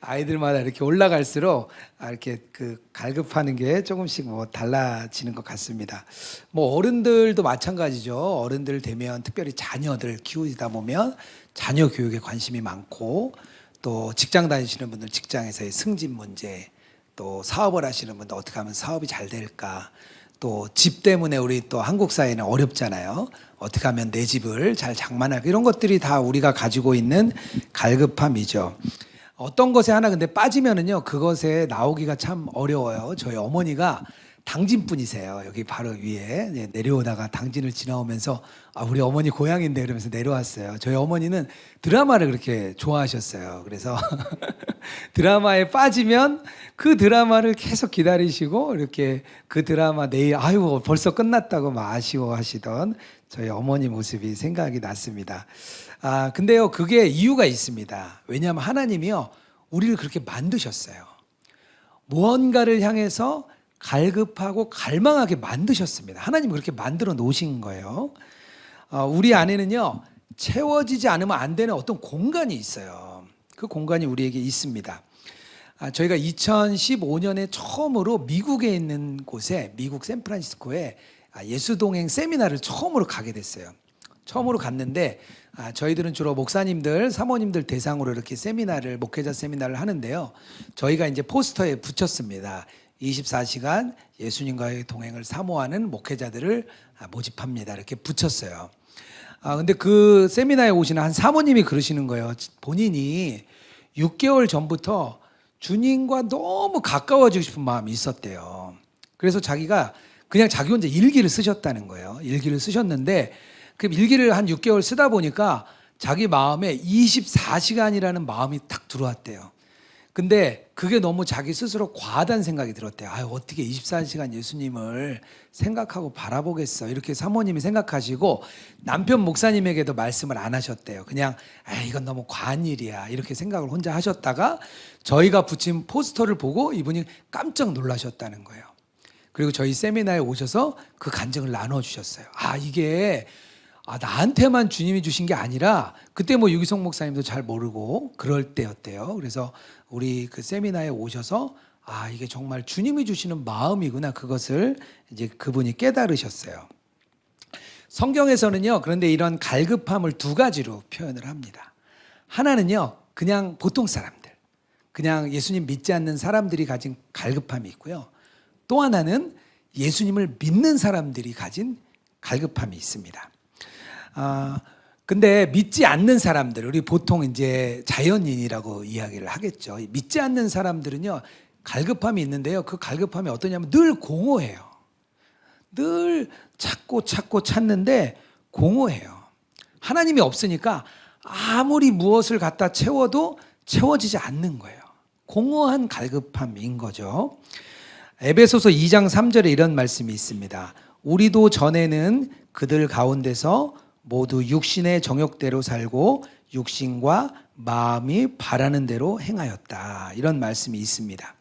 아이들마다 이렇게 올라갈수록 이렇게 그 갈급하는 게 조금씩 뭐 달라지는 것 같습니다. 뭐 어른들도 마찬가지죠. 어른들 되면 특별히 자녀들 키우다 보면 자녀 교육에 관심이 많고, 또 직장 다니시는 분들 직장에서의 승진 문제, 또 사업을 하시는 분들 어떻게 하면 사업이 잘 될까, 또 집 때문에 우리 또 한국 사회는 어렵잖아요. 어떻게 하면 내 집을 잘 장만할까, 이런 것들이 다 우리가 가지고 있는 갈급함이죠. 어떤 것에 하나 근데 빠지면은요, 그것에 나오기가 참 어려워요. 저희 어머니가 당진분이세요. 여기 바로 위에 내려오다가 당진을 지나오면서 우리 어머니 고향인데 그러면서 내려왔어요. 저희 어머니는 드라마를 그렇게 좋아하셨어요. 그래서 드라마에 빠지면 그 드라마를 계속 기다리시고, 이렇게 그 드라마 내일 아유 벌써 끝났다고 막 아쉬워하시던 저희 어머니 모습이 생각이 났습니다. 근데요, 그게 이유가 있습니다. 왜냐하면 하나님이요, 우리를 그렇게 만드셨어요. 무언가를 향해서 갈급하고 갈망하게 만드셨습니다. 하나님 그렇게 만들어 놓으신 거예요. 우리 안에는요, 채워지지 않으면 안 되는 어떤 공간이 있어요. 그 공간이 우리에게 있습니다. 저희가 2015년에 처음으로 미국에 있는 곳에, 미국 샌프란시스코에 예수동행 세미나를 처음으로 가게 됐어요. 처음으로 갔는데 저희들은 주로 목사님들, 사모님들 대상으로 이렇게 세미나를, 목회자 세미나를 하는데요. 저희가 이제 포스터에 붙였습니다. 24시간 예수님과의 동행을 사모하는 목회자들을 모집합니다. 이렇게 붙였어요. 근데 그 세미나에 오시는 한 사모님이 그러시는 거예요. 본인이 6개월 전부터 주님과 너무 가까워지고 싶은 마음이 있었대요. 그래서 자기가 그냥 자기 혼자 일기를 쓰셨다는 거예요. 일기를 쓰셨는데 그 일기를 한 6개월 쓰다 보니까 자기 마음에 24시간이라는 마음이 딱 들어왔대요. 근데 그게 너무 자기 스스로 과하다는 생각이 들었대요. 어떻게 24시간 예수님을 생각하고 바라보겠어, 이렇게 사모님이 생각하시고 남편 목사님에게도 말씀을 안 하셨대요. 그냥 이건 너무 과한 일이야, 이렇게 생각을 혼자 하셨다가 저희가 붙인 포스터를 보고 이분이 깜짝 놀라셨다는 거예요. 그리고 저희 세미나에 오셔서 그 간증을 나눠주셨어요. 이게 나한테만 주님이 주신 게 아니라, 그때 뭐 유기성 목사님도 잘 모르고 그럴 때였대요. 그래서 우리 그 세미나에 오셔서 이게 정말 주님이 주시는 마음이구나, 그것을 이제 그분이 깨달으셨어요. 성경에서는요, 그런데 이런 갈급함을 두 가지로 표현을 합니다. 하나는요, 그냥 보통 사람들, 그냥 예수님 믿지 않는 사람들이 가진 갈급함이 있고요. 또 하나는 예수님을 믿는 사람들이 가진 갈급함이 있습니다. 근데 믿지 않는 사람들, 우리 보통 이제 자연인이라고 이야기를 하겠죠. 믿지 않는 사람들은요, 갈급함이 있는데요. 그 갈급함이 어떠냐면 늘 공허해요. 늘 찾고 찾는데 공허해요. 하나님이 없으니까 아무리 무엇을 갖다 채워도 채워지지 않는 거예요. 공허한 갈급함인 거죠. 에베소서 2장 3절에 이런 말씀이 있습니다. 우리도 전에는 그들 가운데서 모두 육신의 정욕대로 살고 육신과 마음이 바라는 대로 행하였다, 이런 말씀이 있습니다.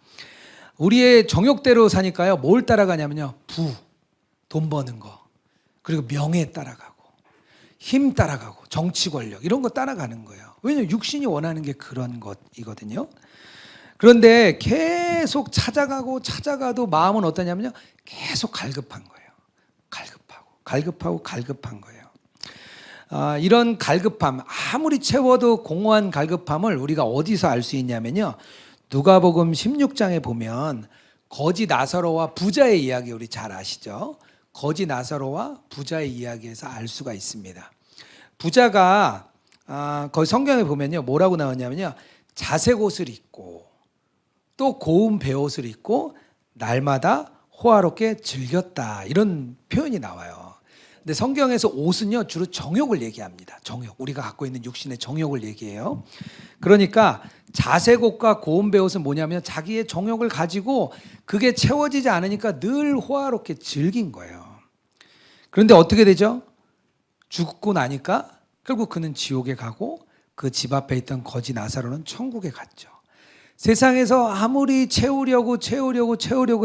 우리의 정욕대로 사니까요, 뭘 따라가냐면요, 돈 버는 거, 그리고 명예 따라가고 힘 따라가고 정치 권력, 이런 거 따라가는 거예요. 왜냐하면 육신이 원하는 게 그런 것이거든요. 그런데 계속 찾아가도 마음은 어떠냐면요, 계속 갈급한 거예요. 갈급한 거예요. 이런 갈급함, 아무리 채워도 공허한 갈급함을 우리가 어디서 알 수 있냐면요, 누가복음 16장에 보면 거지 나사로와 부자의 이야기, 우리 잘 아시죠? 거지 나사로와 부자의 이야기에서 알 수가 있습니다. 부자가 거기 성경에 보면요, 뭐라고 나왔냐면요, 자색 옷을 입고 또 고운 베옷을 입고 날마다 호화롭게 즐겼다, 이런 표현이 나와요. 근데 성경에서 옷은요, 주로 정욕을 얘기합니다. 정욕, 우리가 갖고 있는 육신의 정욕을 얘기해요. 그러니까 자색 옷과 고운 베옷은 뭐냐면 자기의 정욕을 가지고 그게 채워지지 않으니까 늘 호화롭게 즐긴 거예요. 그런데 어떻게 되죠? 죽고 나니까 결국 그는 지옥에 가고 그 집 앞에 있던 거지 나사로는 천국에 갔죠. 세상에서 아무리 채우려고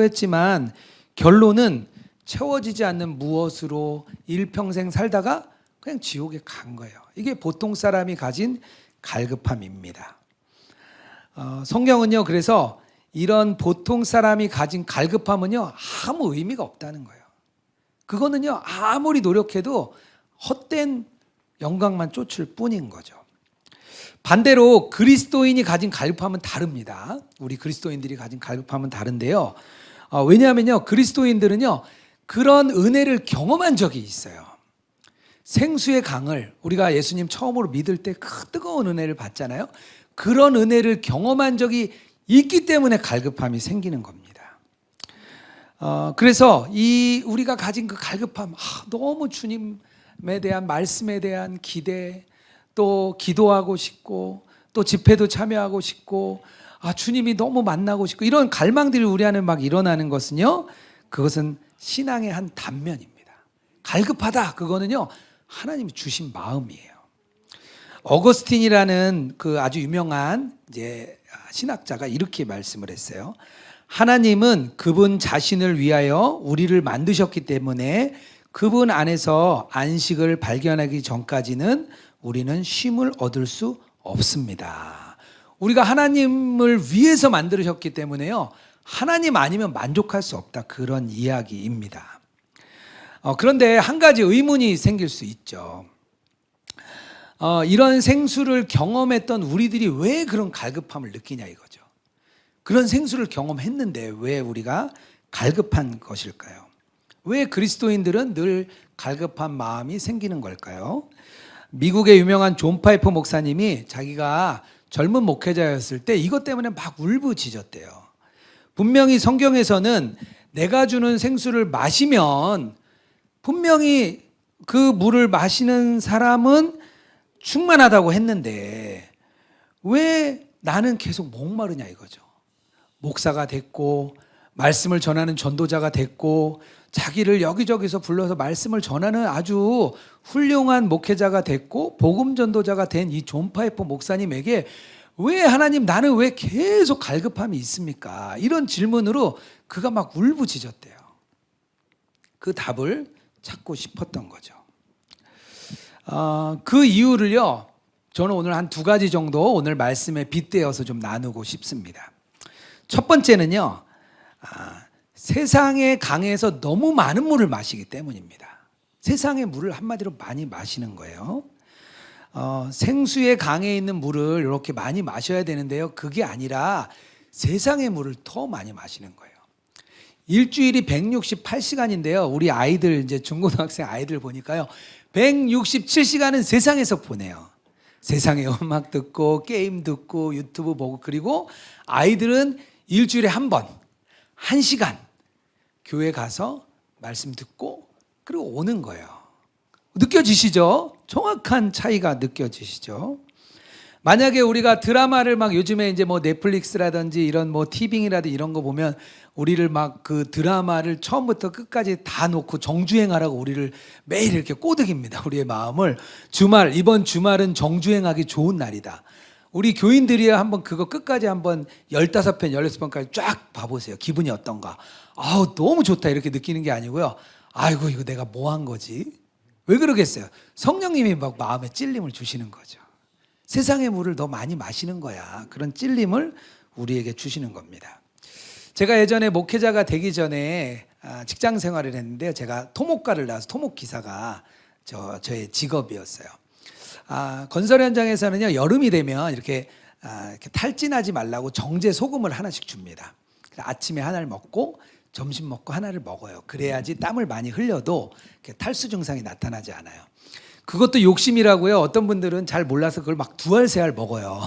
했지만 결론은 채워지지 않는 무엇으로 일평생 살다가 그냥 지옥에 간 거예요. 이게 보통 사람이 가진 갈급함입니다. 성경은요, 그래서 이런 보통 사람이 가진 갈급함은요, 아무 의미가 없다는 거예요. 그거는요, 아무리 노력해도 헛된 영광만 쫓을 뿐인 거죠. 반대로 그리스도인이 가진 갈급함은 다릅니다. 우리 그리스도인들이 가진 갈급함은 다른데요. 왜냐하면요, 그리스도인들은요, 그런 은혜를 경험한 적이 있어요. 생수의 강을 우리가 예수님 처음으로 믿을 때 그 뜨거운 은혜를 받잖아요. 그런 은혜를 경험한 적이 있기 때문에 갈급함이 생기는 겁니다. 그래서 이 우리가 가진 그 갈급함, 너무 주님에 대한 말씀에 대한 기대, 또 기도하고 싶고, 또 집회도 참여하고 싶고, 주님이 너무 만나고 싶고, 이런 갈망들이 우리 안에 막 일어나는 것은요, 그것은 신앙의 한 단면입니다. 갈급하다, 그거는요, 하나님이 주신 마음이에요. 어거스틴이라는 그 아주 유명한 이제 신학자가 이렇게 말씀을 했어요. 하나님은 그분 자신을 위하여 우리를 만드셨기 때문에 그분 안에서 안식을 발견하기 전까지는 우리는 쉼을 얻을 수 없습니다. 우리가 하나님을 위해서 만드셨기 때문에요, 하나님 아니면 만족할 수 없다, 그런 이야기입니다. 그런데 한 가지 의문이 생길 수 있죠. 이런 생수를 경험했던 우리들이 왜 그런 갈급함을 느끼냐 이거죠. 그런 생수를 경험했는데 왜 우리가 갈급한 것일까요? 왜 그리스도인들은 늘 갈급한 마음이 생기는 걸까요? 미국의 유명한 존 파이퍼 목사님이 자기가 젊은 목회자였을 때 이것 때문에 막 울부짖었대요. 분명히 성경에서는 내가 주는 생수를 마시면 분명히 그 물을 마시는 사람은 충만하다고 했는데 왜 나는 계속 목마르냐 이거죠. 목사가 됐고 말씀을 전하는 전도자가 됐고 자기를 여기저기서 불러서 말씀을 전하는 아주 훌륭한 목회자가 됐고 복음 전도자가 된 이 존 파이퍼 목사님에게 왜 하나님 나는 왜 계속 갈급함이 있습니까? 이런 질문으로 그가 막 울부짖었대요. 그 답을 찾고 싶었던 거죠. 그 이유를요, 저는 오늘 한 두 가지 정도 오늘 말씀에 빗대어서 좀 나누고 싶습니다. 첫 번째는요, 세상의 강에서 너무 많은 물을 마시기 때문입니다. 세상의 물을 한마디로 많이 마시는 거예요. 생수의 강에 있는 물을 이렇게 많이 마셔야 되는데요, 그게 아니라 세상의 물을 더 많이 마시는 거예요. 일주일이 168시간인데요. 우리 아이들, 이제 중고등학생 아이들 보니까요, 167시간은 세상에서 보내요. 세상에 음악 듣고, 게임 듣고, 유튜브 보고, 그리고 아이들은 일주일에 한 번, 1시간 교회 가서 말씀 듣고, 그리고 오는 거예요. 느껴지시죠? 정확한 차이가 느껴지시죠? 만약에 우리가 드라마를 막 요즘에 이제 뭐 넷플릭스라든지 이런 뭐 티빙이라든지 이런 거 보면 우리를 막 그 드라마를 처음부터 끝까지 다 놓고 정주행하라고 우리를 매일 이렇게 꼬드깁니다. 우리의 마음을. 이번 주말은 정주행하기 좋은 날이다. 우리 교인들이 한번 그거 끝까지 한번 15편, 16편까지 쫙 봐보세요. 기분이 어떤가. 너무 좋다 이렇게 느끼는 게 아니고요. 아이고 이거 내가 뭐 한 거지? 왜 그러겠어요? 성령님이 막 마음에 찔림을 주시는 거죠. 세상의 물을 더 많이 마시는 거야. 그런 찔림을 우리에게 주시는 겁니다. 제가 예전에 목회자가 되기 전에 직장 생활을 했는데요. 제가 토목과를 나와서 토목기사가 저의 직업이었어요. 건설 현장에서는요, 여름이 되면 이렇게 탈진하지 말라고 정제 소금을 하나씩 줍니다. 아침에 하나를 먹고 점심 먹고 하나를 먹어요. 그래야지 땀을 많이 흘려도 탈수 증상이 나타나지 않아요. 그것도 욕심이라고요. 어떤 분들은 잘 몰라서 그걸 막 2알, 3알 먹어요.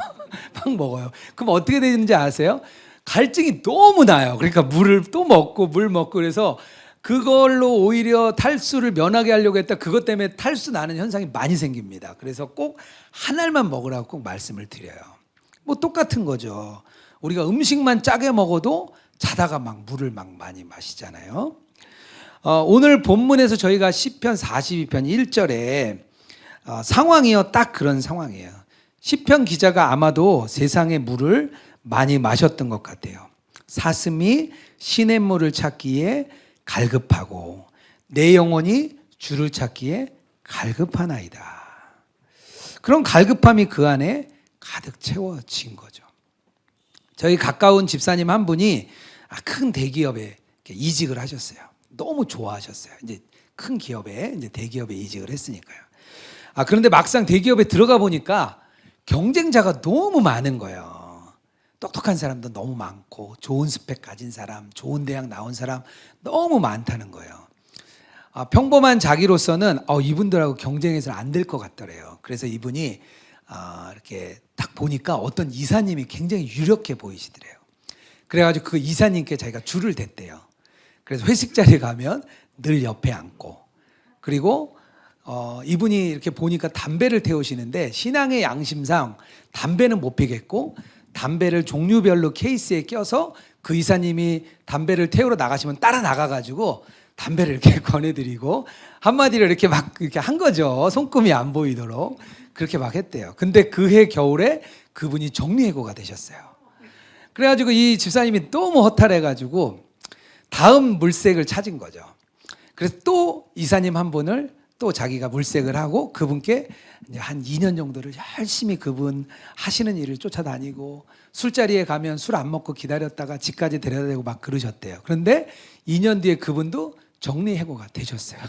막 먹어요. 그럼 어떻게 되는지 아세요? 갈증이 너무 나요. 그러니까 물을 또 먹고 물 먹고 그래서 그걸로 오히려 탈수를 면하게 하려고 했다. 그것 때문에 탈수 나는 현상이 많이 생깁니다. 그래서 꼭 한 알만 먹으라고 꼭 말씀을 드려요. 뭐 똑같은 거죠. 우리가 음식만 짜게 먹어도 자다가 막 물을 막 많이 마시잖아요. 오늘 본문에서 저희가 시편 42편 1절에 상황이요, 딱 그런 상황이에요. 시편 기자가 아마도 세상의 물을 많이 마셨던 것 같아요. 사슴이 시냇물을 찾기에 갈급하고 내 영혼이 주를 찾기에 갈급하나이다. 그런 갈급함이 그 안에 가득 채워진 거죠. 저희 가까운 집사님 한 분이 큰 대기업에 이직을 하셨어요. 너무 좋아하셨어요. 이제 큰 기업에, 이제 대기업에 이직을 했으니까요. 그런데 막상 대기업에 들어가 보니까 경쟁자가 너무 많은 거예요. 똑똑한 사람도 너무 많고, 좋은 스펙 가진 사람, 좋은 대학 나온 사람 너무 많다는 거예요. 평범한 자기로서는 이분들하고 경쟁해서는 안 될 것 같더래요. 그래서 이분이 이렇게 딱 보니까 어떤 이사님이 굉장히 유력해 보이시더래요. 그래가지고 그 이사님께 자기가 줄을 댔대요. 그래서 회식 자리에 가면 늘 옆에 앉고, 그리고 이분이 이렇게 보니까 담배를 태우시는데 신앙의 양심상 담배는 못 피겠고, 담배를 종류별로 케이스에 껴서 그 이사님이 담배를 태우러 나가시면 따라 나가가지고 담배를 이렇게 권해드리고, 한마디로 이렇게 막 이렇게 한 거죠. 손금이 안 보이도록 그렇게 막 했대요. 근데 그해 겨울에 그분이 정리해고가 되셨어요. 그래가지고 이 집사님이 너무 허탈해가지고 다음 물색을 찾은 거죠. 그래서 또 이사님 한 분을 또 자기가 물색을 하고 그분께 한 2년 정도를 열심히 그분 하시는 일을 쫓아다니고, 술자리에 가면 술 안 먹고 기다렸다가 집까지 데려다 대고 막 그러셨대요. 그런데 2년 뒤에 그분도 정리해고가 되셨어요.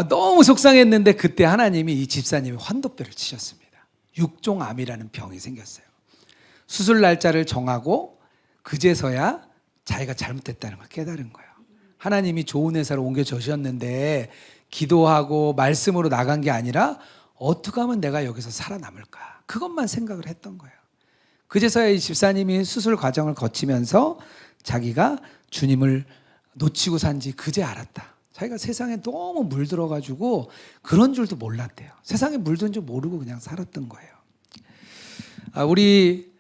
너무 속상했는데 그때 하나님이 이 집사님의 환도뼈를 치셨습니다. 육종암이라는 병이 생겼어요. 수술 날짜를 정하고 그제서야 자기가 잘못됐다는 걸 깨달은 거예요. 하나님이 좋은 회사로 옮겨 주셨는데 기도하고 말씀으로 나간 게 아니라 어떻게 하면 내가 여기서 살아남을까, 그것만 생각을 했던 거예요. 그제서야 이 집사님이 수술 과정을 거치면서 자기가 주님을 놓치고 산지 그제 알았다. 자기가 세상에 너무 물들어가지고 그런 줄도 몰랐대요. 세상에 물든 줄 모르고 그냥 살았던 거예요. 우리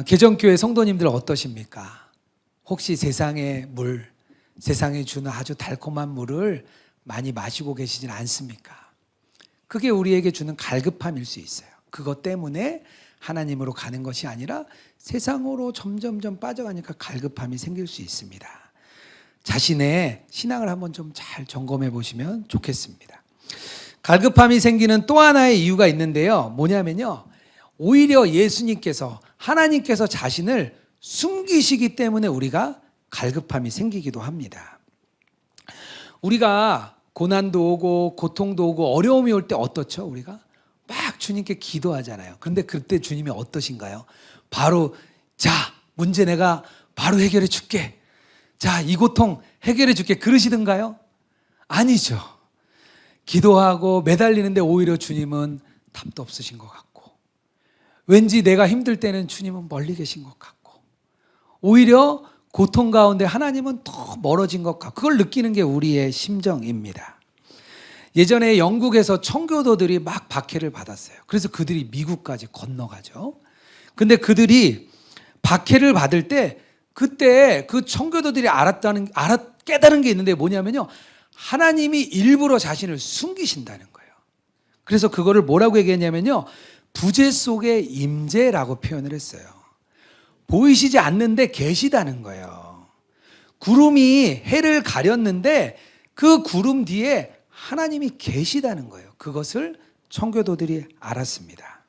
개정교회 성도님들 어떠십니까? 혹시 세상의 물, 세상에 주는 아주 달콤한 물을 많이 마시고 계시진 않습니까? 그게 우리에게 주는 갈급함일 수 있어요. 그것 때문에 하나님으로 가는 것이 아니라 세상으로 점점점 빠져가니까 갈급함이 생길 수 있습니다. 자신의 신앙을 한번 좀 잘 점검해 보시면 좋겠습니다. 갈급함이 생기는 또 하나의 이유가 있는데요. 뭐냐면요, 오히려 예수님께서, 하나님께서 자신을 숨기시기 때문에 우리가 갈급함이 생기기도 합니다. 우리가 고난도 오고 고통도 오고 어려움이 올 때 어떻죠? 우리가 막 주님께 기도하잖아요. 그런데 그때 주님이 어떠신가요? 바로 자, 문제 내가 바로 해결해 줄게. 자, 이 고통 해결해 줄게. 그러시던가요? 아니죠. 기도하고 매달리는데 오히려 주님은 답도 없으신 것 같고, 왠지 내가 힘들 때는 주님은 멀리 계신 것 같고, 오히려 고통 가운데 하나님은 더 멀어진 것 같고, 그걸 느끼는 게 우리의 심정입니다. 예전에 영국에서 청교도들이 막 박해를 받았어요. 그래서 그들이 미국까지 건너가죠. 근데 그들이 박해를 받을 때 그때 그 청교도들이 깨달은 게 있는데 뭐냐면요, 하나님이 일부러 자신을 숨기신다는 거예요. 그래서 그거를 뭐라고 얘기했냐면요, 부재 속의 임재라고 표현을 했어요. 보이시지 않는데 계시다는 거예요. 구름이 해를 가렸는데 그 구름 뒤에 하나님이 계시다는 거예요. 그것을 청교도들이 알았습니다.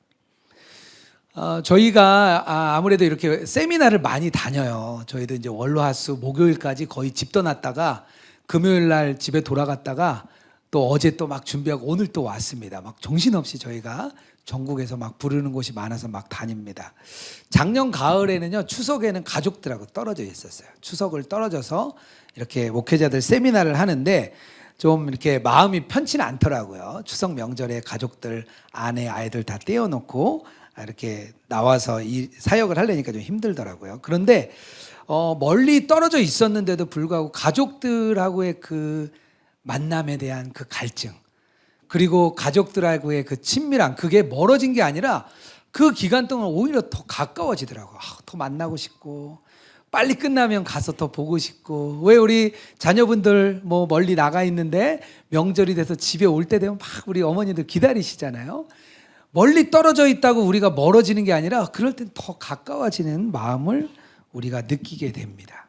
저희가 아무래도 이렇게 세미나를 많이 다녀요. 저희도 이제 월화수 목요일까지 거의 집 떠났다가 금요일 날 집에 돌아갔다가 또 어제 또 막 준비하고 오늘 또 왔습니다. 막 정신없이 저희가 전국에서 막 부르는 곳이 많아서 막 다닙니다. 작년 가을에는요, 추석에는 가족들하고 떨어져 있었어요. 추석을 떨어져서 이렇게 목회자들 세미나를 하는데 좀 이렇게 마음이 편치는 않더라고요. 추석 명절에 가족들, 아내, 아이들 다 떼어놓고 이렇게 나와서 이 사역을 하려니까 좀 힘들더라고요. 그런데 멀리 떨어져 있었는데도 불구하고 가족들하고의 그 만남에 대한 그 갈증, 그리고 가족들하고의 그 친밀함, 그게 멀어진 게 아니라 그 기간 동안 오히려 더 가까워지더라고요. 더 만나고 싶고, 빨리 끝나면 가서 더 보고 싶고. 왜 우리 자녀분들 뭐 멀리 나가 있는데 명절이 돼서 집에 올 때 되면 막 우리 어머니들 기다리시잖아요. 멀리 떨어져 있다고 우리가 멀어지는 게 아니라 그럴 땐 더 가까워지는 마음을 우리가 느끼게 됩니다.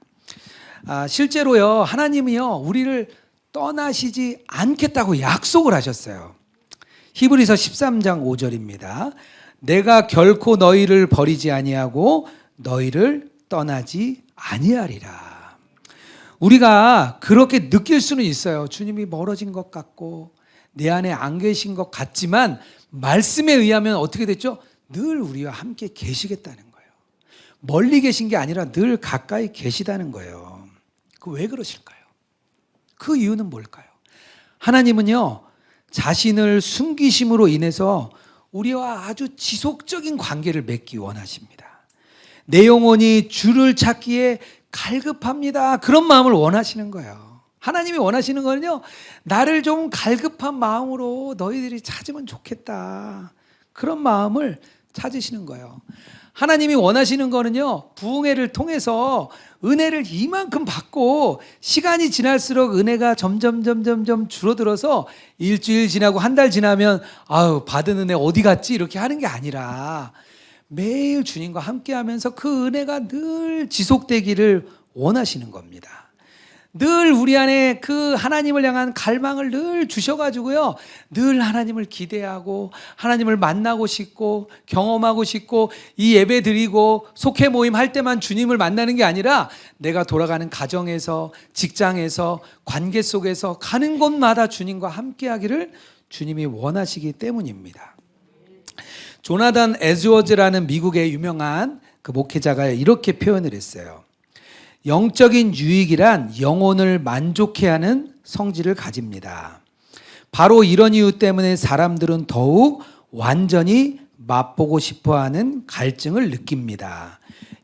실제로요, 하나님이요, 우리를 떠나시지 않겠다고 약속을 하셨어요. 히브리서 13장 5절입니다. 내가 결코 너희를 버리지 아니하고 너희를 떠나지 아니하리라. 우리가 그렇게 느낄 수는 있어요. 주님이 멀어진 것 같고 내 안에 안 계신 것 같지만 말씀에 의하면 어떻게 됐죠? 늘 우리와 함께 계시겠다는 거예요. 멀리 계신 게 아니라 늘 가까이 계시다는 거예요. 그 왜 그러실까요? 그 이유는 뭘까요? 하나님은요, 자신을 숨기심으로 인해서 우리와 아주 지속적인 관계를 맺기 원하십니다. 내 영혼이 주를 찾기에 갈급합니다. 그런 마음을 원하시는 거예요. 하나님이 원하시는 거는요, 나를 좀 갈급한 마음으로 너희들이 찾으면 좋겠다. 그런 마음을 찾으시는 거예요. 하나님이 원하시는 거는요, 부흥회를 통해서 은혜를 이만큼 받고 시간이 지날수록 은혜가 점점 줄어들어서 일주일 지나고 한 달 지나면 아유, 받은 은혜 어디 갔지? 이렇게 하는 게 아니라 매일 주님과 함께 하면서 그 은혜가 늘 지속되기를 원하시는 겁니다. 늘 우리 안에 그 하나님을 향한 갈망을 늘 주셔가지고요, 늘 하나님을 기대하고 하나님을 만나고 싶고 경험하고 싶고 이 예배 드리고 속회 모임 할 때만 주님을 만나는 게 아니라 내가 돌아가는 가정에서, 직장에서, 관계 속에서 가는 곳마다 주님과 함께 하기를 주님이 원하시기 때문입니다. 조나단 에즈워즈라는 미국의 유명한 그 목회자가 이렇게 표현을 했어요. 영적인 유익이란 영혼을 만족해 하는 성질을 가집니다. 바로 이런 이유 때문에 사람들은 더욱 완전히 맛보고 싶어 하는 갈증을 느낍니다.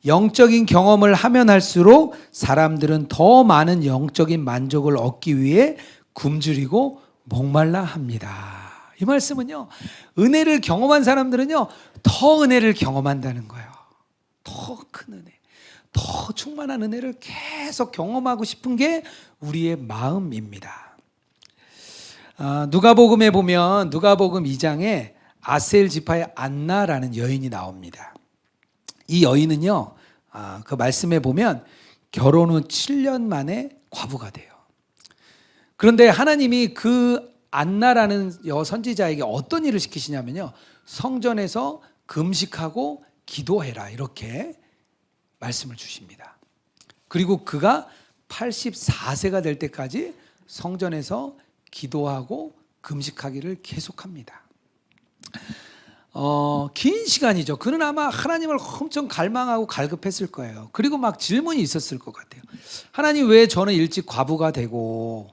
영적인 경험을 하면 할수록 사람들은 더 많은 영적인 만족을 얻기 위해 굶주리고 목말라 합니다. 이 말씀은요, 은혜를 경험한 사람들은요, 더 은혜를 경험한다는 거예요. 더 큰 은혜, 더 충만한 은혜를 계속 경험하고 싶은 게 우리의 마음입니다. 누가복음에 보면 누가복음 2장에 아셀 지파의 안나라는 여인이 나옵니다. 이 여인은요, 그 말씀에 보면 결혼 후 7년 만에 과부가 돼요. 그런데 하나님이 그 안나라는 여선지자에게 어떤 일을 시키시냐면요, 성전에서 금식하고 기도해라, 이렇게 말씀을 주십니다. 그리고 그가 84세가 될 때까지 성전에서 기도하고 금식하기를 계속합니다. 긴 시간이죠. 그는 아마 하나님을 엄청 갈망하고 갈급했을 거예요. 그리고 막 질문이 있었을 것 같아요. 하나님, 왜 저는 일찍 과부가 되고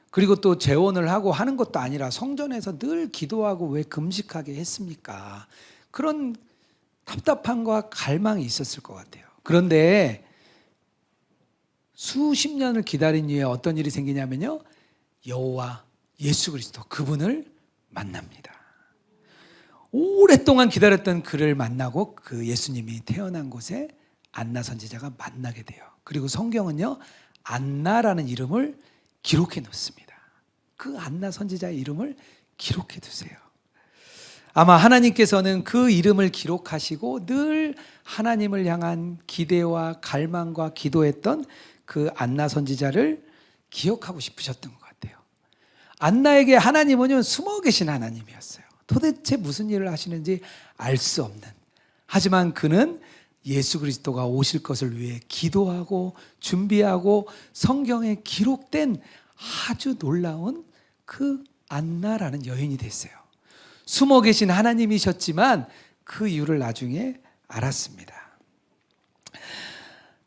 그리고 또 재혼을 하고 하는 것도 아니라 성전에서 늘 기도하고 왜 금식하게 했습니까? 그런 답답함과 갈망이 있었을 것 같아요. 그런데 수십 년을 기다린 이후에 어떤 일이 생기냐면요, 여호와 예수 그리스도, 그분을 만납니다. 오랫동안 기다렸던 그를 만나고 그 예수님이 태어난 곳에 안나 선지자가 만나게 돼요. 그리고 성경은요, 안나라는 이름을 기록해 놓습니다. 그 안나 선지자의 이름을 기록해 두세요. 아마 하나님께서는 그 이름을 기록하시고 늘 하나님을 향한 기대와 갈망과 기도했던 그 안나 선지자를 기억하고 싶으셨던 것 같아요. 안나에게 하나님은 숨어 계신 하나님이었어요. 도대체 무슨 일을 하시는지 알 수 없는, 하지만 그는 예수 그리스도가 오실 것을 위해 기도하고 준비하고 성경에 기록된 아주 놀라운 그 안나라는 여인이 됐어요. 숨어 계신 하나님이셨지만 그 이유를 나중에 알았습니다.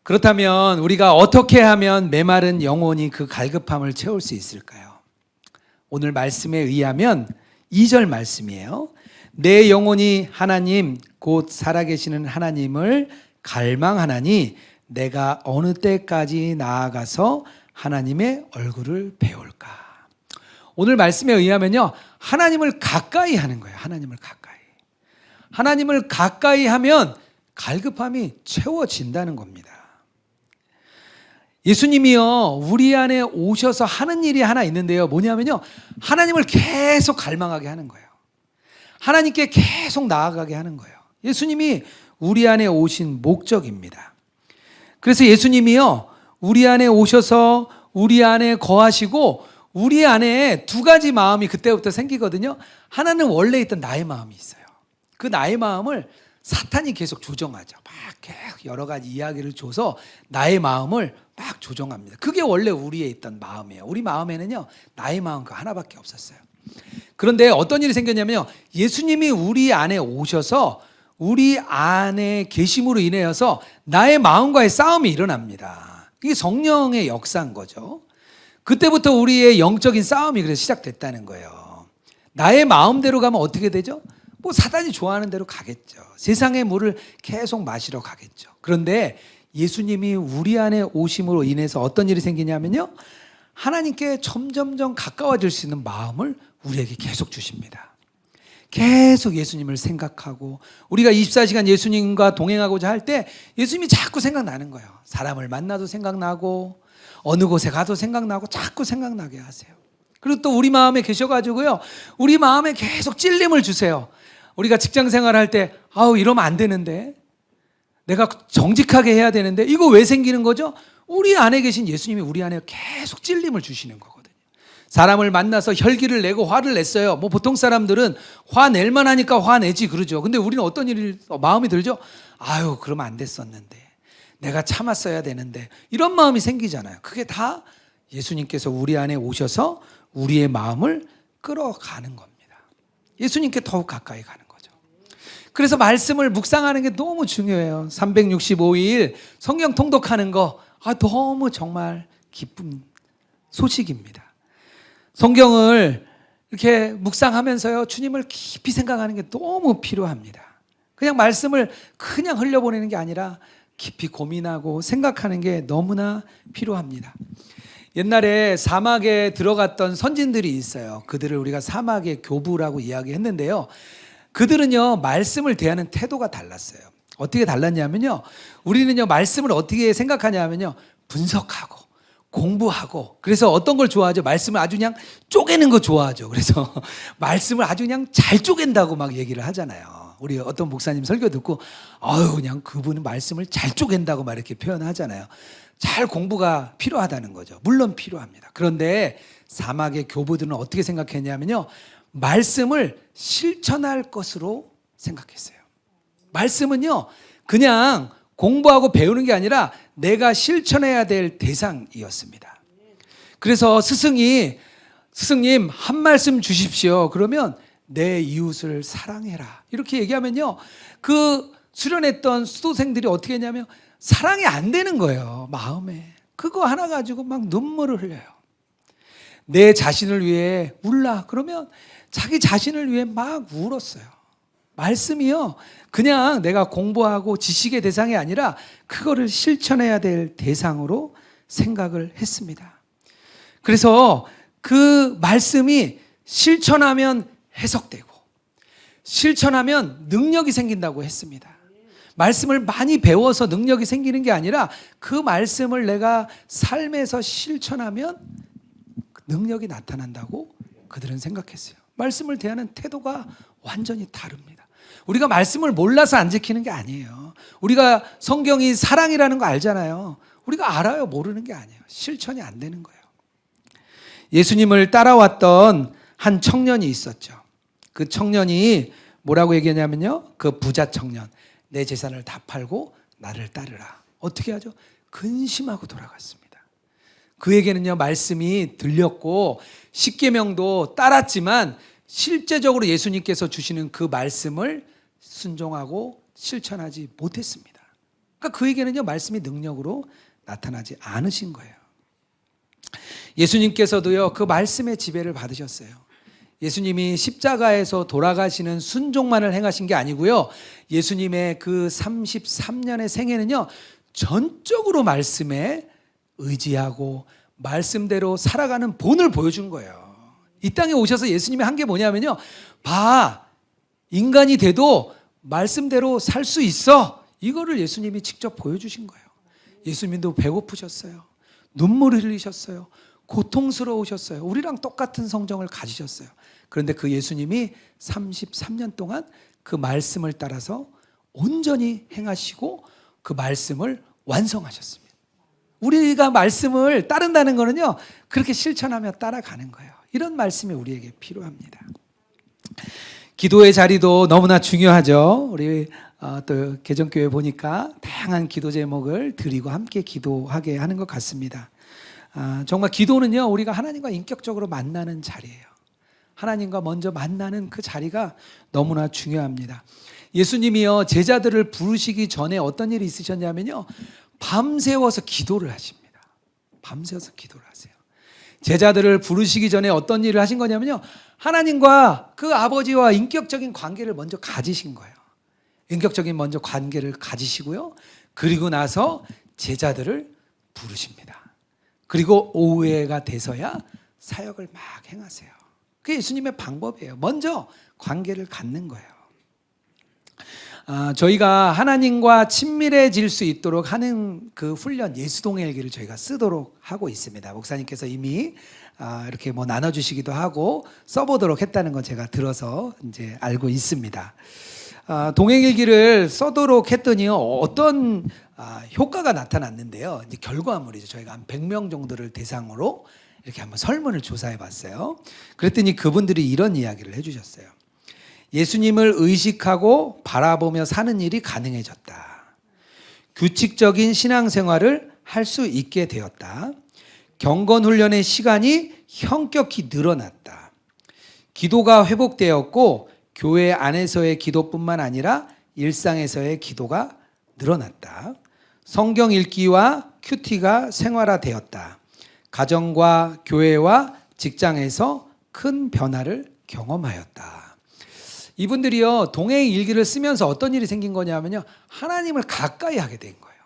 그렇다면 우리가 어떻게 하면 메마른 영혼이 그 갈급함을 채울 수 있을까요? 오늘 말씀에 의하면 2절 말씀이에요. 내 영혼이 하나님 곧 살아계시는 하나님을 갈망하나니 내가 어느 때까지 나아가서 하나님의 얼굴을 배울까? 오늘 말씀에 의하면요, 하나님을 가까이 하는 거예요. 하나님을 가까이. 하나님을 가까이 하면 갈급함이 채워진다는 겁니다. 예수님이요, 우리 안에 오셔서 하는 일이 하나 있는데요, 뭐냐면요, 하나님을 계속 갈망하게 하는 거예요. 하나님께 계속 나아가게 하는 거예요. 예수님이 우리 안에 오신 목적입니다. 그래서 예수님이요, 우리 안에 오셔서 우리 안에 거하시고 우리 안에 두 가지 마음이 그때부터 생기거든요. 하나는 원래 있던 나의 마음이 있어요. 그 나의 마음을 사탄이 계속 조정하죠. 막 계속 여러 가지 이야기를 줘서 나의 마음을 막 조정합니다. 그게 원래 우리에 있던 마음이에요. 우리 마음에는요, 나의 마음 그 하나밖에 없었어요. 그런데 어떤 일이 생겼냐면요, 예수님이 우리 안에 오셔서 우리 안에 계심으로 인하여서 나의 마음과의 싸움이 일어납니다. 이게 성령의 역사인 거죠. 그때부터 우리의 영적인 싸움이 그래서 시작됐다는 거예요. 나의 마음대로 가면 어떻게 되죠? 뭐 사단이 좋아하는 대로 가겠죠. 세상의 물을 계속 마시러 가겠죠. 그런데 예수님이 우리 안에 오심으로 인해서 어떤 일이 생기냐면요, 하나님께 점점점 가까워질 수 있는 마음을 우리에게 계속 주십니다. 계속 예수님을 생각하고, 우리가 24시간 예수님과 동행하고자 할 때 예수님이 자꾸 생각나는 거예요. 사람을 만나도 생각나고, 어느 곳에 가도 생각나고, 자꾸 생각나게 하세요. 그리고 또 우리 마음에 계셔가지고요, 우리 마음에 계속 찔림을 주세요. 우리가 직장 생활할 때 아우 이러면 안 되는데, 내가 정직하게 해야 되는데, 이거 왜 생기는 거죠? 우리 안에 계신 예수님이 우리 안에 계속 찔림을 주시는 거거든요. 사람을 만나서 혈기를 내고 화를 냈어요. 뭐 보통 사람들은 화낼만 하니까 화내지 그러죠. 근데 우리는 어떤 일이 마음이 들죠? 아유 그러면 안 됐었는데, 내가 참았어야 되는데, 이런 마음이 생기잖아요. 그게 다 예수님께서 우리 안에 오셔서 우리의 마음을 끌어가는 겁니다. 예수님께 더욱 가까이 가는 거죠. 그래서 말씀을 묵상하는 게 너무 중요해요. 365일 성경 통독하는 거, 너무 정말 기쁜 소식입니다. 성경을 이렇게 묵상하면서요, 주님을 깊이 생각하는 게 너무 필요합니다. 그냥 말씀을 그냥 흘려보내는 게 아니라 깊이 고민하고 생각하는 게 너무나 필요합니다. 옛날에 사막에 들어갔던 선진들이 있어요. 그들을 우리가 사막의 교부라고 이야기했는데요, 그들은요 말씀을 대하는 태도가 달랐어요. 어떻게 달랐냐면요, 우리는요 말씀을 어떻게 생각하냐면요, 분석하고 공부하고, 그래서 어떤 걸 좋아하죠? 말씀을 아주 그냥 쪼개는 거 좋아하죠. 그래서 말씀을 아주 그냥 잘 쪼갠다고 막 얘기를 하잖아요. 우리 어떤 목사님 설교 듣고 그냥 그분은 말씀을 잘 쪼갠다고 막 이렇게 표현하잖아요. 잘 공부가 필요하다는 거죠. 물론 필요합니다. 그런데 사막의 교부들은 어떻게 생각했냐면요, 말씀을 실천할 것으로 생각했어요. 말씀은요 그냥 공부하고 배우는 게 아니라 내가 실천해야 될 대상이었습니다. 그래서 스승님 한 말씀 주십시오. 그러면 내 이웃을 사랑해라, 이렇게 얘기하면요, 그 수련했던 수도생들이 어떻게 했냐면 사랑이 안 되는 거예요. 마음에 그거 하나 가지고 막 눈물을 흘려요. 내 자신을 위해 울라 그러면 자기 자신을 위해 막 울었어요. 말씀이요 그냥 내가 공부하고 지식의 대상이 아니라 그거를 실천해야 될 대상으로 생각을 했습니다. 그래서 그 말씀이 실천하면 해석되고 실천하면 능력이 생긴다고 했습니다. 말씀을 많이 배워서 능력이 생기는 게 아니라 그 말씀을 내가 삶에서 실천하면 능력이 나타난다고 그들은 생각했어요. 말씀을 대하는 태도가 완전히 다릅니다. 우리가 말씀을 몰라서 안 지키는 게 아니에요. 우리가 성경이 사랑이라는 거 알잖아요. 우리가 알아요. 모르는 게 아니에요. 실천이 안 되는 거예요. 예수님을 따라왔던 한 청년이 있었죠. 그 청년이 뭐라고 얘기하냐면요, 그 부자 청년, 내 재산을 다 팔고 나를 따르라. 어떻게 하죠? 근심하고 돌아갔습니다. 그에게는요 말씀이 들렸고 십계명도 따랐지만 실제적으로 예수님께서 주시는 그 말씀을 순종하고 실천하지 못했습니다. 그러니까 그에게는요 말씀이 능력으로 나타나지 않으신 거예요. 예수님께서도요 그 말씀의 지배를 받으셨어요. 예수님이 십자가에서 돌아가시는 순종만을 행하신 게 아니고요, 예수님의 그 33년의 생애는요 전적으로 말씀에 의지하고 말씀대로 살아가는 본을 보여준 거예요. 이 땅에 오셔서 예수님이 한 게 뭐냐면요, 봐, 인간이 돼도 말씀대로 살 수 있어, 이거를 예수님이 직접 보여주신 거예요. 예수님도 배고프셨어요. 눈물을 흘리셨어요. 고통스러우셨어요. 우리랑 똑같은 성정을 가지셨어요. 그런데 그 예수님이 33년 동안 그 말씀을 따라서 온전히 행하시고 그 말씀을 완성하셨습니다. 우리가 말씀을 따른다는 거는요, 그렇게 실천하며 따라가는 거예요. 이런 말씀이 우리에게 필요합니다. 기도의 자리도 너무나 중요하죠. 우리 또 개정교회 보니까 다양한 기도 제목을 드리고 함께 기도하게 하는 것 같습니다. 정말 기도는요, 우리가 하나님과 인격적으로 만나는 자리예요. 하나님과 먼저 만나는 그 자리가 너무나 중요합니다. 예수님이요, 제자들을 부르시기 전에 어떤 일이 있으셨냐면요, 밤새워서 기도를 하십니다. 밤새워서 기도를 하세요. 제자들을 부르시기 전에 어떤 일을 하신 거냐면요, 하나님과 그 아버지와 인격적인 관계를 먼저 가지신 거예요. 인격적인 먼저 관계를 가지시고요, 그리고 나서 제자들을 부르십니다. 그리고 오후가 돼서야 사역을 막 행하세요. 그게 예수님의 방법이에요. 먼저 관계를 갖는 거예요. 저희가 하나님과 친밀해질 수 있도록 하는 그 훈련, 예수동의 일기를 저희가 쓰도록 하고 있습니다. 목사님께서 이미 이렇게 뭐 나눠주시기도 하고 써보도록 했다는 건 제가 들어서 이제 알고 있습니다. 동행일기를 써도록 했더니 어떤 효과가 나타났는데요. 이제 결과물이죠. 저희가 한 100명 정도를 대상으로 이렇게 한번 설문을 조사해 봤어요. 그랬더니 그분들이 이런 이야기를 해주셨어요. 예수님을 의식하고 바라보며 사는 일이 가능해졌다. 규칙적인 신앙생활을 할 수 있게 되었다. 경건훈련의 시간이 현격히 늘어났다. 기도가 회복되었고 교회 안에서의 기도뿐만 아니라 일상에서의 기도가 늘어났다. 성경 읽기와 큐티가 생활화되었다. 가정과 교회와 직장에서 큰 변화를 경험하였다. 이분들이요, 동행 일기를 쓰면서 어떤 일이 생긴 거냐면요, 하나님을 가까이 하게 된 거예요.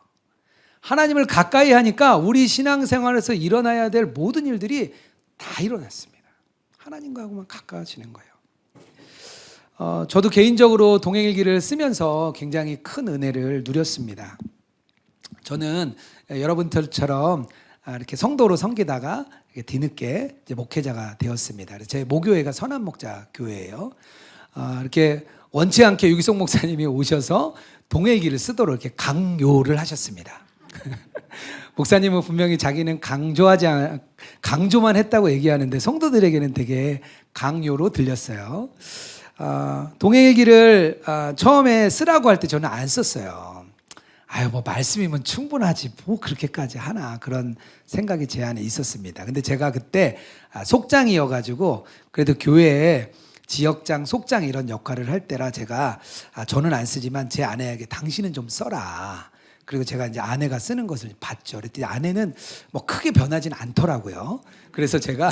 하나님을 가까이 하니까 우리 신앙생활에서 일어나야 될 모든 일들이 다 일어났습니다. 하나님과만 가까워지는 거예요. 저도 개인적으로 동행일기를 쓰면서 굉장히 큰 은혜를 누렸습니다. 저는 여러분들처럼 이렇게 성도로 섬기다가 뒤늦게 이제 목회자가 되었습니다. 제 모교회가 선한목자 교회예요. 이렇게 원치 않게 유기성 목사님이 오셔서 동행일기를 쓰도록 이렇게 강요를 하셨습니다. 목사님은 분명히 자기는 강조만 했다고 얘기하는데 성도들에게는 되게 강요로 들렸어요. 동행일기를 처음에 쓰라고 할 때 저는 안 썼어요. 뭐 말씀이면 충분하지 뭐 그렇게까지 하나, 그런 생각이 제 안에 있었습니다. 근데 제가 그때 속장이어가지고 그래도 교회에 지역장, 속장 이런 역할을 할 때라 제가 저는 안 쓰지만 제 아내에게 당신은 좀 써라. 그리고 제가 이제 아내가 쓰는 것을 봤죠. 그랬더니 아내는 뭐 크게 변하진 않더라고요. 그래서 제가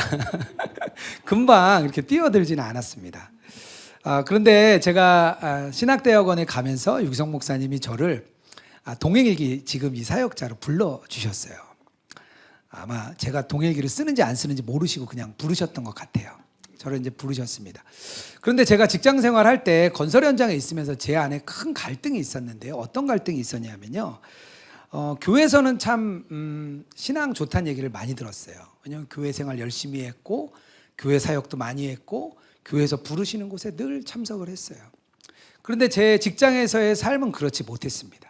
금방 이렇게 뛰어들지는 않았습니다. 그런데 제가 신학대학원에 가면서 유기성 목사님이 저를 동행일기 지금 이 사역자로 불러주셨어요. 아마 제가 동행일기를 쓰는지 안 쓰는지 모르시고 그냥 부르셨던 것 같아요. 저를 이제 부르셨습니다. 그런데 제가 직장 생활할 때 건설 현장에 있으면서 제 안에 큰 갈등이 있었는데요. 어떤 갈등이 있었냐면요. 교회에서는 참 신앙 좋다는 얘기를 많이 들었어요. 왜냐하면 교회 생활 열심히 했고 교회 사역도 많이 했고 교회에서 부르시는 곳에 늘 참석을 했어요. 그런데 제 직장에서의 삶은 그렇지 못했습니다.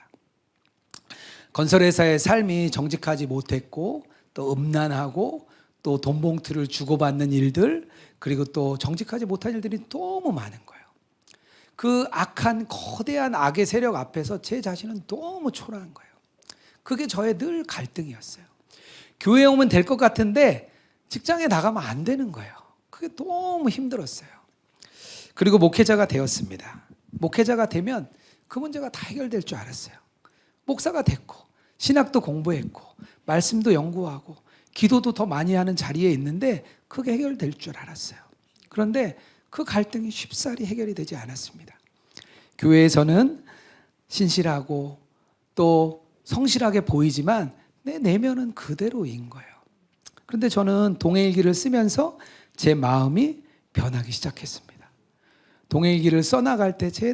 건설회사의 삶이 정직하지 못했고 또 음란하고 또 돈 봉투를 주고받는 일들, 그리고 또 정직하지 못한 일들이 너무 많은 거예요. 그 악한 거대한 악의 세력 앞에서 제 자신은 너무 초라한 거예요. 그게 저의 늘 갈등이었어요. 교회에 오면 될 것 같은데 직장에 나가면 안 되는 거예요. 그게 너무 힘들었어요. 그리고 목회자가 되었습니다. 목회자가 되면 그 문제가 다 해결될 줄 알았어요. 목사가 됐고 신학도 공부했고 말씀도 연구하고 기도도 더 많이 하는 자리에 있는데 그게 해결될 줄 알았어요. 그런데 그 갈등이 쉽사리 해결이 되지 않았습니다. 교회에서는 신실하고 또 성실하게 보이지만 내 내면은 그대로인 거예요. 그런데 저는 동행일기를 쓰면서 제 마음이 변하기 시작했습니다. 동행일기를 써나갈 때 제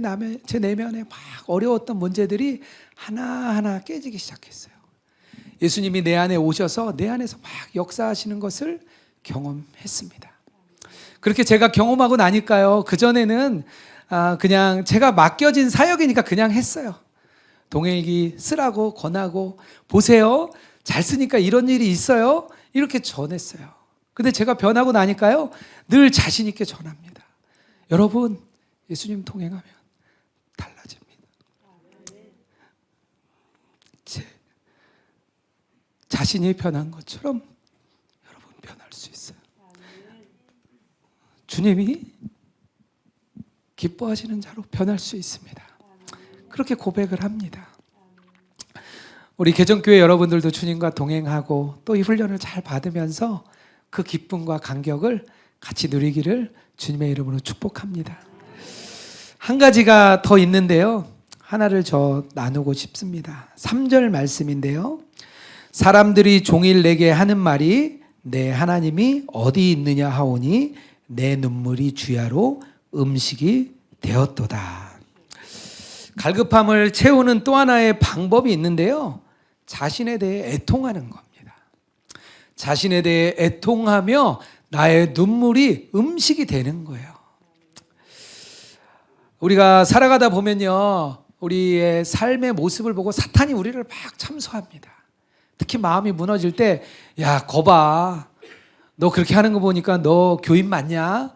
내면에 막 어려웠던 문제들이 하나하나 깨지기 시작했어요. 예수님이 내 안에 오셔서 내 안에서 막 역사하시는 것을 경험했습니다. 그렇게 제가 경험하고 나니까요, 그전에는 그냥 제가 맡겨진 사역이니까 그냥 했어요. 동행일기 쓰라고 권하고, 보세요, 잘 쓰니까 이런 일이 있어요, 이렇게 전했어요. 근데 제가 변하고 나니까요, 늘 자신 있게 전합니다. 여러분, 예수님 동행하면 달라집니다. 자신이 변한 것처럼 여러분 변할 수 있어요. 주님이 기뻐하시는 자로 변할 수 있습니다. 그렇게 고백을 합니다. 우리 개정교회 여러분들도 주님과 동행하고 또 이 훈련을 잘 받으면서 그 기쁨과 감격을 같이 누리기를 주님의 이름으로 축복합니다. 한 가지가 더 있는데요. 하나를 저 나누고 싶습니다. 3절 말씀인데요. 사람들이 종일 내게 하는 말이 내 하나님이 어디 있느냐 하오니 내 눈물이 주야로 음식이 되었도다. 갈급함을 채우는 또 하나의 방법이 있는데요. 자신에 대해 애통하는 겁니다. 자신에 대해 애통하며 나의 눈물이 음식이 되는 거예요. 우리가 살아가다 보면요, 우리의 삶의 모습을 보고 사탄이 우리를 막 참소합니다. 특히 마음이 무너질 때, 야, 거봐, 너 그렇게 하는 거 보니까 너 교인 맞냐?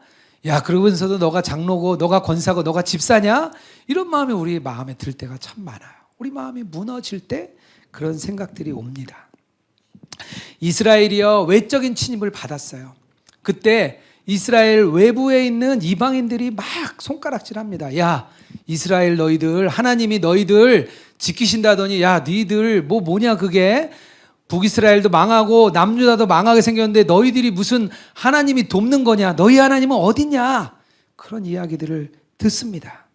야, 그러면서도 너가 장로고 너가 권사고 너가 집사냐? 이런 마음이 우리 마음에 들 때가 참 많아요. 우리 마음이 무너질 때 그런 생각들이 옵니다. 이스라엘이요, 외적인 침입을 받았어요. 그때 이스라엘 외부에 있는 이방인들이 막 손가락질합니다. 야, 이스라엘 너희들, 하나님이 너희들 지키신다더니 야, 너희들 뭐냐 그게? 북이스라엘도 망하고 남유다도 망하게 생겼는데 너희들이 무슨 하나님이 돕는 거냐? 너희 하나님은 어딨냐? 그런 이야기들을 듣습니다.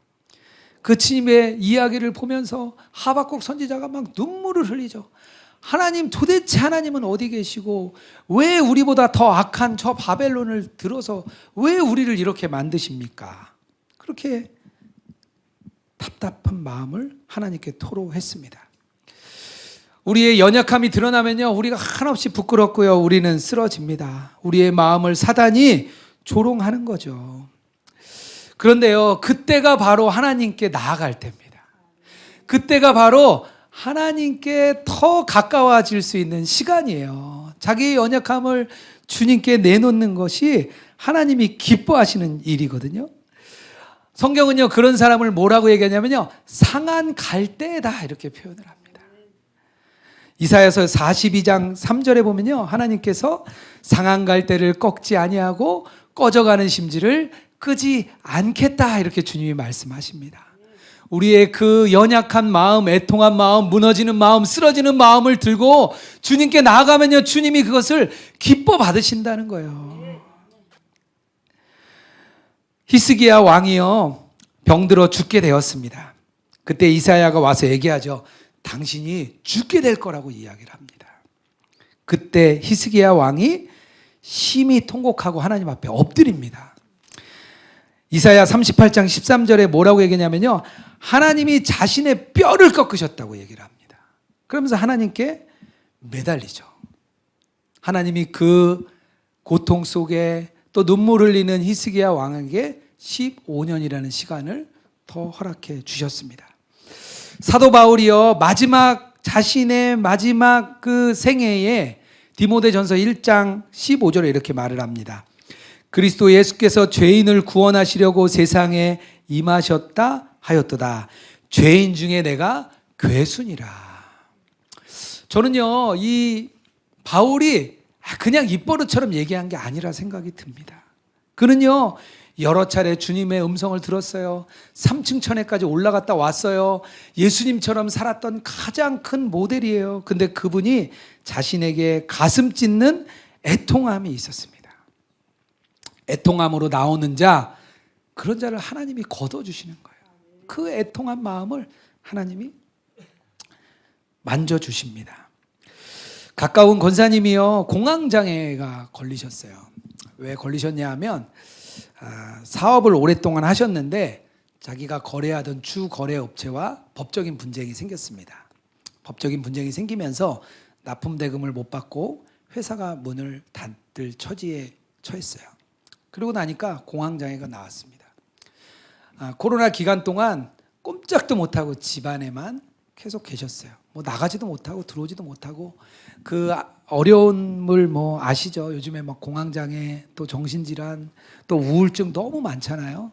그 침입의 이야기를 보면서 하박국 선지자가 막 눈물을 흘리죠. 하나님, 도대체 하나님은 어디 계시고 왜 우리보다 더 악한 저 바벨론을 들어서 왜 우리를 이렇게 만드십니까? 그렇게 답답한 마음을 하나님께 토로했습니다. 우리의 연약함이 드러나면요, 우리가 한없이 부끄럽고요, 우리는 쓰러집니다. 우리의 마음을 사단이 조롱하는 거죠. 그런데요, 그때가 바로 하나님께 나아갈 때입니다. 그때가 바로 하나님께 더 가까워질 수 있는 시간이에요. 자기의 연약함을 주님께 내놓는 것이 하나님이 기뻐하시는 일이거든요. 성경은요, 그런 사람을 뭐라고 얘기하냐면요, 상한 갈대다 이렇게 표현을 합니다. 이사야서 42장 3절에 보면요, 하나님께서 상한 갈대를 꺾지 아니하고 꺼져가는 심지를 끄지 않겠다 이렇게 주님이 말씀하십니다. 우리의 그 연약한 마음, 애통한 마음, 무너지는 마음, 쓰러지는 마음을 들고 주님께 나아가면요, 주님이 그것을 기뻐 받으신다는 거예요. 히스기야 왕이요, 병들어 죽게 되었습니다. 그때 이사야가 와서 얘기하죠. 당신이 죽게 될 거라고 이야기를 합니다. 그때 히스기야 왕이 심히 통곡하고 하나님 앞에 엎드립니다. 이사야 38장 13절에 뭐라고 얘기하냐면요, 하나님이 자신의 뼈를 꺾으셨다고 얘기를 합니다. 그러면서 하나님께 매달리죠. 하나님이 그 고통 속에 또 눈물 흘리는 히스기야 왕에게 15년이라는 시간을 더 허락해 주셨습니다. 사도 바울이요, 자신의 마지막 그 생애에 디모데전서 1장 15절에 이렇게 말을 합니다. 그리스도 예수께서 죄인을 구원하시려고 세상에 임하셨다 하였도다. 죄인 중에 내가 괴순이라. 저는요, 이 바울이 그냥 입버릇처럼 얘기한 게 아니라 생각이 듭니다. 그는요, 여러 차례 주님의 음성을 들었어요. 3층 천에까지 올라갔다 왔어요. 예수님처럼 살았던 가장 큰 모델이에요. 근데 그분이 자신에게 가슴 찢는 애통함이 있었습니다. 애통함으로 나오는 자, 그런 자를 하나님이 거둬주시는 거예요. 그 애통한 마음을 하나님이 만져주십니다. 가까운 권사님이요, 공황장애가 걸리셨어요. 왜 걸리셨냐 하면 사업을 오랫동안 하셨는데 자기가 거래하던 주 거래 업체와 법적인 분쟁이 생겼습니다. 법적인 분쟁이 생기면서 납품 대금을 못 받고 회사가 문을 닫을 처지에 처했어요. 그러고 나니까 공황장애가 나왔습니다. 코로나 기간 동안 꼼짝도 못하고 집안에만 계속 계셨어요. 뭐 나가지도 못하고 들어오지도 못하고 그 어려움을 뭐 아시죠? 요즘에 막 공황장애, 또 정신질환, 또 우울증 너무 많잖아요.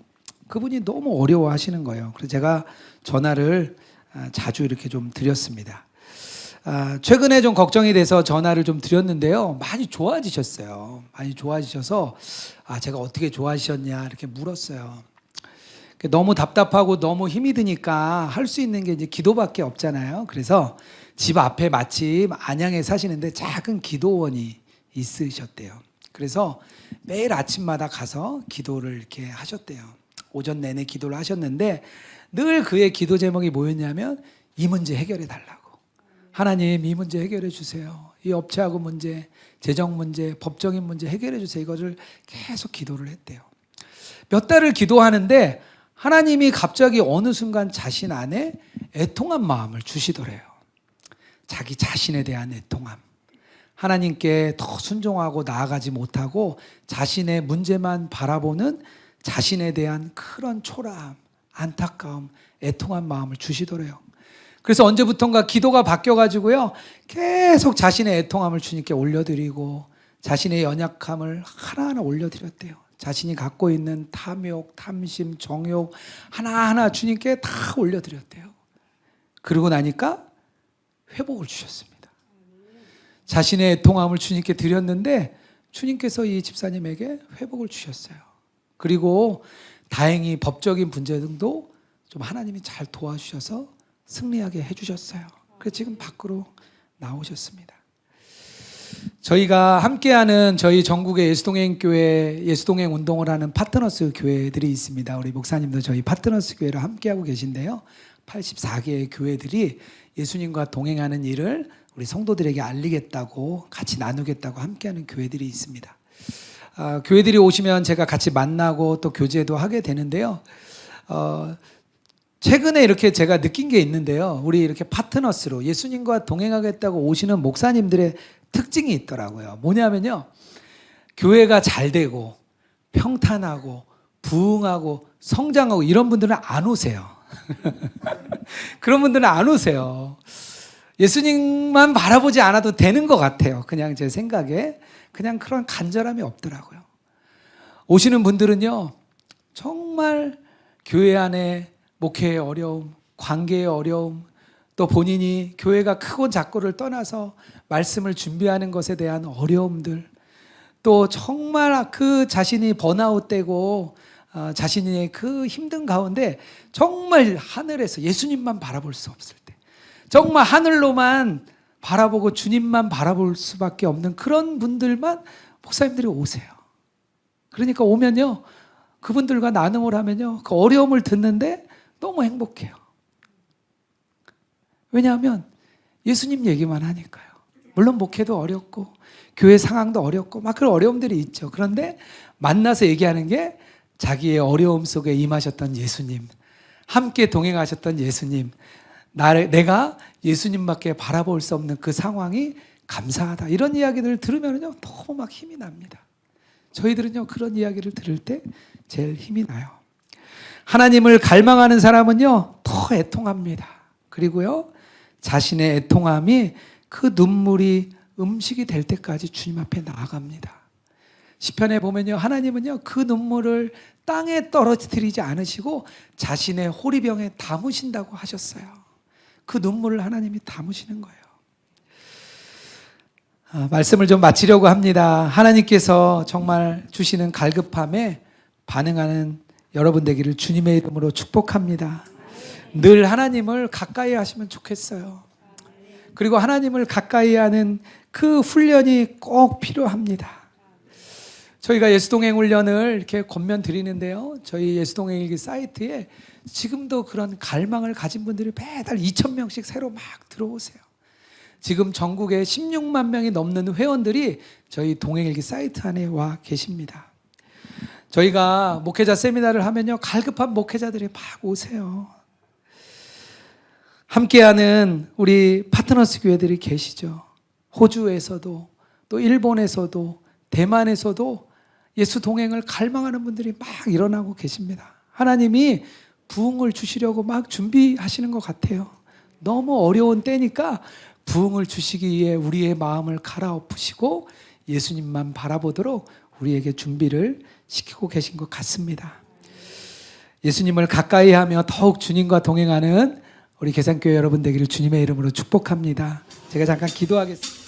그분이 너무 어려워하시는 거예요. 그래서 제가 전화를 자주 이렇게 좀 드렸습니다. 최근에 좀 걱정이 돼서 전화를 좀 드렸는데요. 많이 좋아지셨어요. 많이 좋아지셔서 제가 어떻게 좋아지셨냐 이렇게 물었어요. 너무 답답하고 너무 힘이 드니까 할 수 있는 게 이제 기도밖에 없잖아요. 그래서 집 앞에 마침 안양에 사시는데 작은 기도원이 있으셨대요. 그래서 매일 아침마다 가서 기도를 이렇게 하셨대요. 오전 내내 기도를 하셨는데 늘 그의 기도 제목이 뭐였냐면 이 문제 해결해 달라고. 하나님 이 문제 해결해 주세요. 이 업체하고 문제, 재정 문제, 법적인 문제 해결해 주세요. 이것을 계속 기도를 했대요. 몇 달을 기도하는데 하나님이 갑자기 어느 순간 자신 안에 애통한 마음을 주시더래요. 자기 자신에 대한 애통함. 하나님께 더 순종하고 나아가지 못하고 자신의 문제만 바라보는 자신에 대한 그런 초라함, 안타까움, 애통한 마음을 주시더래요. 그래서 언제부턴가 기도가 바뀌어가지고요, 계속 자신의 애통함을 주님께 올려드리고 자신의 연약함을 하나하나 올려드렸대요. 자신이 갖고 있는 탐욕, 탐심, 정욕 하나하나 주님께 다 올려드렸대요. 그러고 나니까 회복을 주셨습니다. 자신의 애통함을 주님께 드렸는데 주님께서 이 집사님에게 회복을 주셨어요. 그리고 다행히 법적인 문제 등도 좀 하나님이 잘 도와주셔서 승리하게 해주셨어요. 그래서 지금 밖으로 나오셨습니다. 저희가 함께하는 저희 전국의 예수동행교회, 예수동행 운동을 하는 파트너스 교회들이 있습니다. 우리 목사님도 저희 파트너스 교회를 함께하고 계신데요. 84개의 교회들이 예수님과 동행하는 일을 우리 성도들에게 알리겠다고, 같이 나누겠다고 함께하는 교회들이 있습니다. 교회들이 오시면 제가 같이 만나고 또 교제도 하게 되는데요. 최근에 이렇게 제가 느낀 게 있는데요. 우리 이렇게 파트너스로 예수님과 동행하겠다고 오시는 목사님들의 특징이 있더라고요. 뭐냐면요, 교회가 잘 되고 평탄하고 부흥하고 성장하고 이런 분들은 안 오세요. 그런 분들은 안 오세요. 예수님만 바라보지 않아도 되는 것 같아요. 그냥 제 생각에 그냥 그런 간절함이 없더라고요. 오시는 분들은요, 정말 교회 안에 목회의 어려움, 관계의 어려움, 또 본인이 교회가 크고 작고를 떠나서 말씀을 준비하는 것에 대한 어려움들, 또 정말 그 자신이 번아웃되고 자신의 그 힘든 가운데 정말 하늘에서 예수님만 바라볼 수 없을 때, 정말 하늘로만 바라보고 주님만 바라볼 수밖에 없는 그런 분들만 목사님들이 오세요. 그러니까 오면요, 그분들과 나눔을 하면요, 그 어려움을 듣는데 너무 행복해요. 왜냐하면 예수님 얘기만 하니까요. 물론 목회도 어렵고 교회 상황도 어렵고 막 그런 어려움들이 있죠. 그런데 만나서 얘기하는 게 자기의 어려움 속에 임하셨던 예수님, 함께 동행하셨던 예수님, 내가 예수님밖에 바라볼 수 없는 그 상황이 감사하다, 이런 이야기들을 들으면요 너무 막 힘이 납니다. 저희들은요 그런 이야기를 들을 때 제일 힘이 나요. 하나님을 갈망하는 사람은요 더 애통합니다. 그리고요 자신의 애통함이 그 눈물이 음식이 될 때까지 주님 앞에 나아갑니다. 시편에 보면요, 하나님은요 그 눈물을 땅에 떨어뜨리지 않으시고 자신의 호리병에 담으신다고 하셨어요. 그 눈물을 하나님이 담으시는 거예요. 말씀을 좀 마치려고 합니다. 하나님께서 정말 주시는 갈급함에 반응하는 여러분 되기를 주님의 이름으로 축복합니다. 늘 하나님을 가까이 하시면 좋겠어요. 그리고 하나님을 가까이 하는 그 훈련이 꼭 필요합니다. 저희가 예수동행 훈련을 이렇게 권면 드리는데요, 저희 예수동행 일기 사이트에 지금도 그런 갈망을 가진 분들이 매달 2,000명씩 새로 막 들어오세요. 지금 전국에 16만 명이 넘는 회원들이 저희 동행일기 사이트 안에 와 계십니다. 저희가 목회자 세미나를 하면요 갈급한 목회자들이 막 오세요. 함께하는 우리 파트너스 교회들이 계시죠. 호주에서도 또 일본에서도 대만에서도 예수 동행을 갈망하는 분들이 막 일어나고 계십니다. 하나님이 부흥을 주시려고 막 준비하시는 것 같아요. 너무 어려운 때니까 부흥을 주시기 위해 우리의 마음을 갈아엎으시고 예수님만 바라보도록 우리에게 준비를 시키고 계신 것 같습니다. 예수님을 가까이 하며 더욱 주님과 동행하는 우리 계산교회 여러분 되기를 주님의 이름으로 축복합니다. 제가 잠깐 기도하겠습니다.